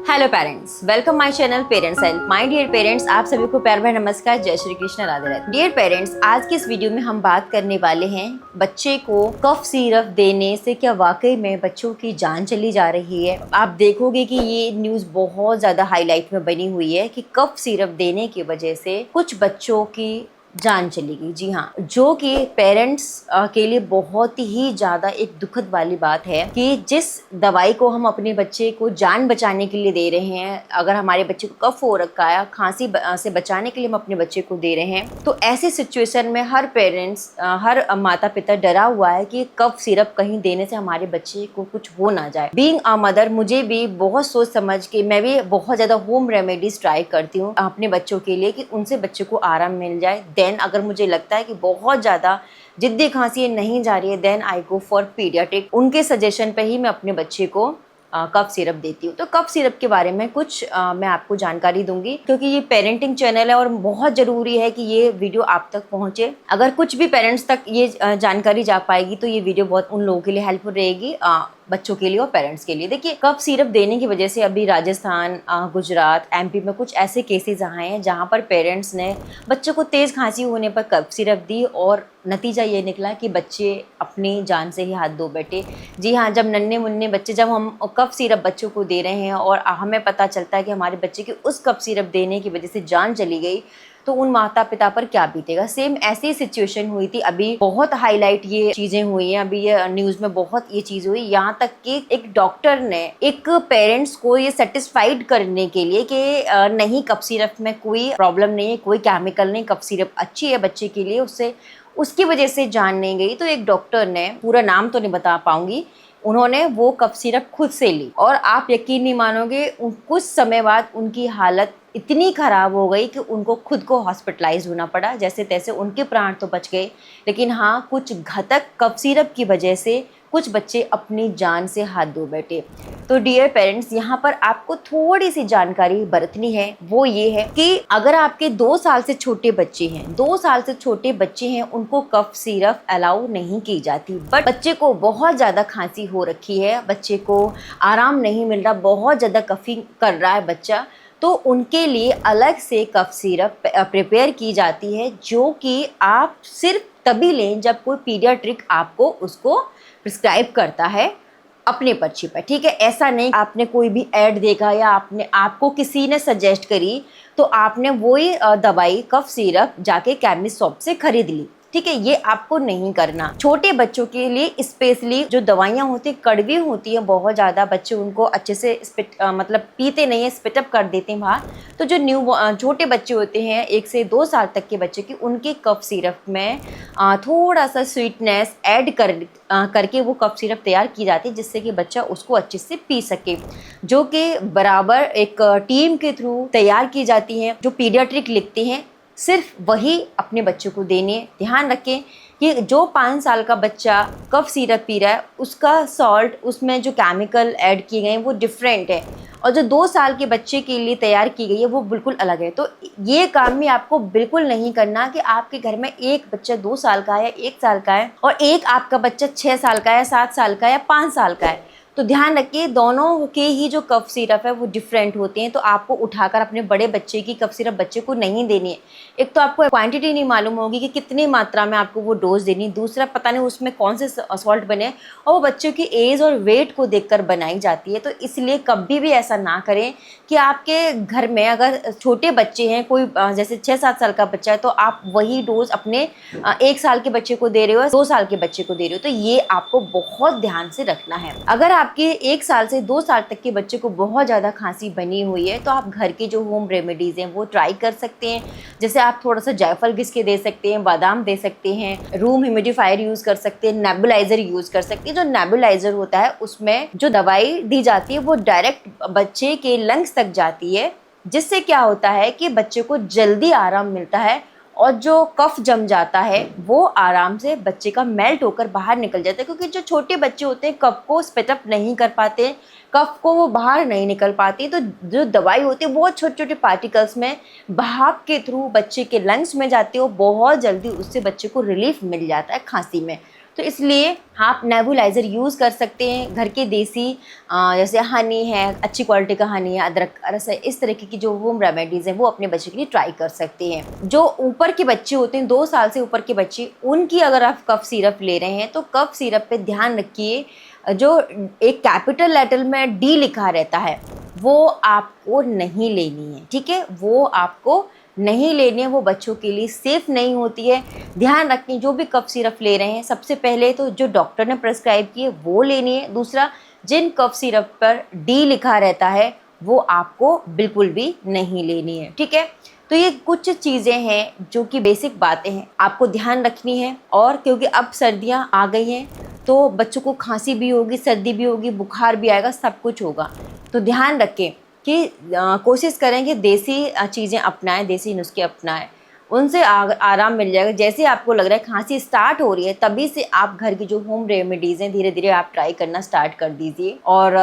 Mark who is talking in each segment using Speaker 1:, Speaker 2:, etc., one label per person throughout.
Speaker 1: Hello parents, welcome my channel parents help. My dear parents, आप सभी को प्यार भरा नमस्कार, जय श्री कृष्ण, राधे राधे। डियर पेरेंट्स, आज की इस वीडियो में हम बात करने वाले हैं बच्चे को कफ सिरप देने से क्या वाकई में बच्चों की जान चली जा रही है। आप देखोगे कि ये न्यूज़ बहुत ज़्यादा हाईलाइट में बनी हुई है कि कफ सिरप देने की वजह से कुछ बच्चों की जान चली गई। जी हाँ, जो कि पेरेंट्स के लिए बहुत ही ज़्यादा एक दुखद वाली बात है कि जिस दवाई को हम अपने बच्चे को जान बचाने के लिए दे रहे हैं, अगर हमारे बच्चे को कफ हो रखा है, खांसी से बचाने के लिए हम अपने बच्चे को दे रहे हैं, तो ऐसी सिचुएशन में हर पेरेंट्स, हर माता पिता डरा हुआ है कि कफ सिरप कहीं देने से हमारे बच्चे को कुछ हो ना जाए। बीइंग अ मदर, मुझे भी बहुत सोच समझ के मैं भी बहुत ज़्यादा होम रेमेडीज ट्राई करती हूँ अपने बच्चों के लिए कि उनसे बच्चे को आराम मिल जाए। देन अगर मुझे लगता है कि बहुत ज़्यादा जिद्दी खांसी नहीं जा रही है, then I go for paediatric. उनके सजेशन पे ही मैं अपने बच्चे को कफ सिरप देती हूँ। तो कफ सिरप के बारे में कुछ मैं आपको जानकारी दूंगी, क्योंकि ये पेरेंटिंग चैनल है और बहुत ज़रूरी है कि ये वीडियो आप तक पहुँचे। अगर कुछ भी पेरेंट्स तक ये जानकारी जा पाएगी तो ये वीडियो बहुत उन लोगों के लिए हेल्पफुल रहेगी, बच्चों के लिए और पेरेंट्स के लिए। देखिए, कफ सिरप देने की वजह से अभी राजस्थान, गुजरात, एमपी में कुछ ऐसे केसेस आए हैं जहाँ पर पेरेंट्स ने बच्चों को तेज़ खांसी होने पर कफ सिरप दी और नतीजा ये निकला कि बच्चे अपनी जान से ही हाथ धो बैठे। जी हाँ, जब नन्हे मुन्ने बच्चे, जब हम कफ सिरप बच्चों को दे रहे हैं और हमें पता चलता है कि हमारे बच्चे की उस कफ सिरप देने की वजह से जान चली गई, तो उन माता पिता पर क्या बीतेगा। सेम ऐसी सिचुएशन हुई थी, अभी बहुत हाईलाइट ये चीजें हुई हैं, अभी ये न्यूज में बहुत ये चीज हुई, यहाँ तक कि एक डॉक्टर ने एक पेरेंट्स को ये सेटिस्फाइड करने के लिए कि नहीं, कफ सिरप में कोई प्रॉब्लम नहीं है, कोई केमिकल नहीं, कफ सिरप अच्छी है बच्चे के लिए, उससे उसकी वजह से जान नहीं गई। तो एक डॉक्टर ने, पूरा नाम तो नहीं बता पाऊंगी, उन्होंने वो कफ सिरप खुद से ली और आप यकीन नहीं मानोगे, कुछ समय बाद उनकी हालत इतनी ख़राब हो गई कि उनको खुद को हॉस्पिटलाइज होना पड़ा। जैसे तैसे उनके प्राण तो बच गए, लेकिन हाँ, कुछ घातक कफ सिरप की वजह से कुछ बच्चे अपनी जान से हाथ धो बैठे। तो डियर पेरेंट्स, यहाँ पर आपको थोड़ी सी जानकारी बरतनी है। वो ये है कि अगर आपके 2 साल से छोटे बच्चे हैं, 2 साल से छोटे बच्चे हैं, उनको कफ सिरप अलाउ नहीं की जाती। बट बच्चे को बहुत ज़्यादा खांसी हो रखी है, बच्चे को आराम नहीं मिल रहा, बहुत ज़्यादा कफिंग कर रहा है बच्चा, तो उनके लिए अलग से कफ सिरप प्रिपेयर की जाती है, जो कि आप सिर्फ तभी लें जब कोई पीडियाट्रिक आपको उसको प्रिस्क्राइब करता है अपने पर्ची पर। ठीक है, ऐसा नहीं आपने कोई भी ऐड देखा या आपको किसी ने सजेस्ट करी तो आपने वही दवाई कफ सिरप जाके केमिस्ट शॉप से खरीद ली। ठीक है, ये आपको नहीं करना। छोटे बच्चों के लिए स्पेशली जो दवाइयाँ होती हैं, कड़वी होती हैं बहुत ज़्यादा, बच्चे उनको अच्छे से मतलब पीते नहीं है, स्पिटअप कर देते हैं बाहर। तो जो छोटे बच्चे होते हैं, 1 से 2 साल तक के बच्चे की, उनके कफ सिरप में थोड़ा सा स्वीटनेस ऐड करके वो कफ सिरप तैयार की जाती है, जिससे कि बच्चा उसको अच्छे से पी सके, जो कि बराबर एक टीम के थ्रू तैयार की जाती है, जो पीडियाट्रिक लिखते हैं। सिर्फ वही अपने बच्चों को देने। ध्यान रखें कि जो 5 साल का बच्चा कफ सिरप पी रहा है, उसका सॉल्ट, उसमें जो केमिकल ऐड किए गए हैं वो डिफरेंट है, और जो 2 साल के बच्चे के लिए तैयार की गई है वो बिल्कुल अलग है। तो ये काम भी आपको बिल्कुल नहीं करना कि आपके घर में एक बच्चा 2 साल का है या 1 साल का है और एक आपका बच्चा 6 साल का है, 7 साल का है या 5 साल का है। तो ध्यान रखिए, दोनों के ही जो कफ सिरप है वो डिफरेंट होते हैं। तो आपको उठाकर अपने बड़े बच्चे की कफ सिरप बच्चे को नहीं देनी है। एक तो आपको क्वांटिटी नहीं मालूम होगी कि कितनी मात्रा में आपको वो डोज देनी, दूसरा पता नहीं उसमें कौन से सॉल्ट बने, और वो बच्चों की एज और वेट को देखकर बनाई जाती है। तो इसलिए कभी भी ऐसा ना करें कि आपके घर में अगर छोटे बच्चे हैं, कोई जैसे 6-7 साल का बच्चा है, तो आप वही डोज अपने 1 साल के बच्चे को दे रहे हो, 2 साल के बच्चे को दे रहे हो। तो ये आपको बहुत ध्यान से रखना है। अगर आपके 1 साल से 2 साल तक के बच्चे को बहुत ज़्यादा खांसी बनी हुई है, तो आप घर के जो होम रेमेडीज़ हैं वो ट्राई कर सकते हैं। जैसे आप थोड़ा सा जायफल घिस के दे सकते हैं, बादाम दे सकते हैं, रूम ह्यूमिडिफायर यूज़ कर सकते हैं, नेबुलाइजर यूज़ कर सकते हैं। जो नेबुलाइजर होता है उसमें जो दवाई दी जाती है वो डायरेक्ट बच्चे के लंग्स तक जाती है, जिससे क्या होता है कि बच्चे को जल्दी आराम मिलता है और जो कफ जम जाता है वो आराम से बच्चे का मेल्ट होकर बाहर निकल जाता है। क्योंकि जो छोटे बच्चे होते हैं कफ को स्पिटअप नहीं कर पाते, कफ को वो बाहर नहीं निकल पाती, तो जो दवाई होती है बहुत छोटे छोटे पार्टिकल्स में भाप के थ्रू बच्चे के लंग्स में जाती है और बहुत जल्दी उससे बच्चे को रिलीफ मिल जाता है खांसी में। तो इसलिए आप नेबुलाइज़र यूज़ कर सकते हैं। घर के देसी जैसे हनी है, अच्छी क्वालिटी का हनी है, अदरक रस है, इस तरीके की जो होम रेमेडीज़ हैं वो अपने बच्चे के लिए ट्राई कर सकते हैं। जो ऊपर के बच्चे होते हैं, 2 साल से ऊपर के बच्चे, उनकी अगर आप कफ सिरप ले रहे हैं तो कफ सिरप पे ध्यान रखिए, जो एक कैपिटल लेटर में डी लिखा रहता है वो आपको नहीं लेनी है, ठीक है? वो आपको नहीं लेनी है, वो बच्चों के लिए सेफ़ नहीं होती है। ध्यान रखें, जो भी कफ सिरप ले रहे हैं सबसे पहले तो जो डॉक्टर ने प्रेस्क्राइब की है वो लेनी है। दूसरा, जिन कफ सिरप पर डी लिखा रहता है वो आपको बिल्कुल भी नहीं लेनी है, ठीक है? तो ये कुछ चीज़ें हैं जो कि बेसिक बातें हैं, आपको ध्यान रखनी है। और क्योंकि अब सर्दियाँ आ गई हैं तो बच्चों को खांसी भी होगी, सर्दी भी होगी, बुखार भी आएगा, सब कुछ होगा। तो ध्यान रखें कि कोशिश करें कि देसी चीज़ें अपनाएं, देसी नुस्खे अपनाएं, उनसे आराम मिल जाएगा। जैसे आपको लग रहा है खांसी स्टार्ट हो रही है, तभी से आप घर की जो होम रेमेडीज़ हैं धीरे धीरे आप ट्राई करना स्टार्ट कर दीजिए। और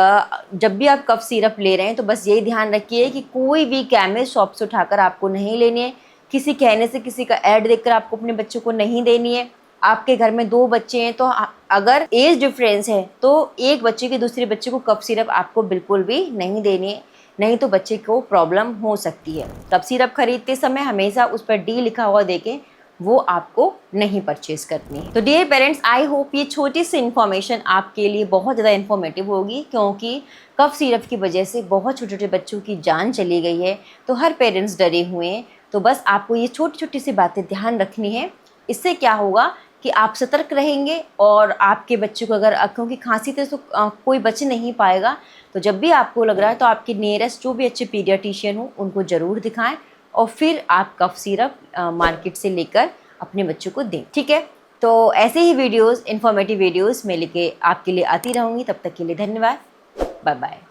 Speaker 1: जब भी आप कफ सिरप ले रहे हैं तो बस यही ध्यान रखिए कि कोई भी केमिस्ट शॉप से उठाकर आपको नहीं लेनी है, किसी कहने से, किसी का ऐड देखकर आपको अपने बच्चों को नहीं देनी है। आपके घर में 2 बच्चे हैं तो अगर एज डिफरेंस है तो एक बच्चे की दूसरे बच्चे को कफ सिरप आपको बिल्कुल भी नहीं देनी है, नहीं तो बच्चे को प्रॉब्लम हो सकती है। कफ सिरप खरीदते समय हमेशा उस पर डी लिखा हुआ देखें, वो आपको नहीं परचेज करनी है। तो डियर पेरेंट्स, आई होप ये छोटी सी इन्फॉर्मेशन आपके लिए बहुत ज़्यादा इन्फॉर्मेटिव होगी, क्योंकि कफ सिरप की वजह से बहुत छोटे छोटे बच्चों की जान चली गई है। तो हर पेरेंट्स डरे हुए हैं। तो बस आपको ये छोटी छोटी सी बातें ध्यान रखनी है। इससे क्या होगा कि आप सतर्क रहेंगे और आपके बच्चे को अगर क्योंकि खांसी से तो कोई बच नहीं पाएगा, तो जब भी आपको लग रहा है तो आपके नियरेस्ट जो भी अच्छे पीडियाट्रिशियन हो उनको ज़रूर दिखाएं और फिर आप कफ सिरप मार्केट से लेकर अपने बच्चों को दें, ठीक है? तो ऐसे ही वीडियोस, इन्फॉर्मेटिव वीडियोस मैं लेके आपके लिए आती रहूँगी। तब तक के लिए धन्यवाद, बाय बाय।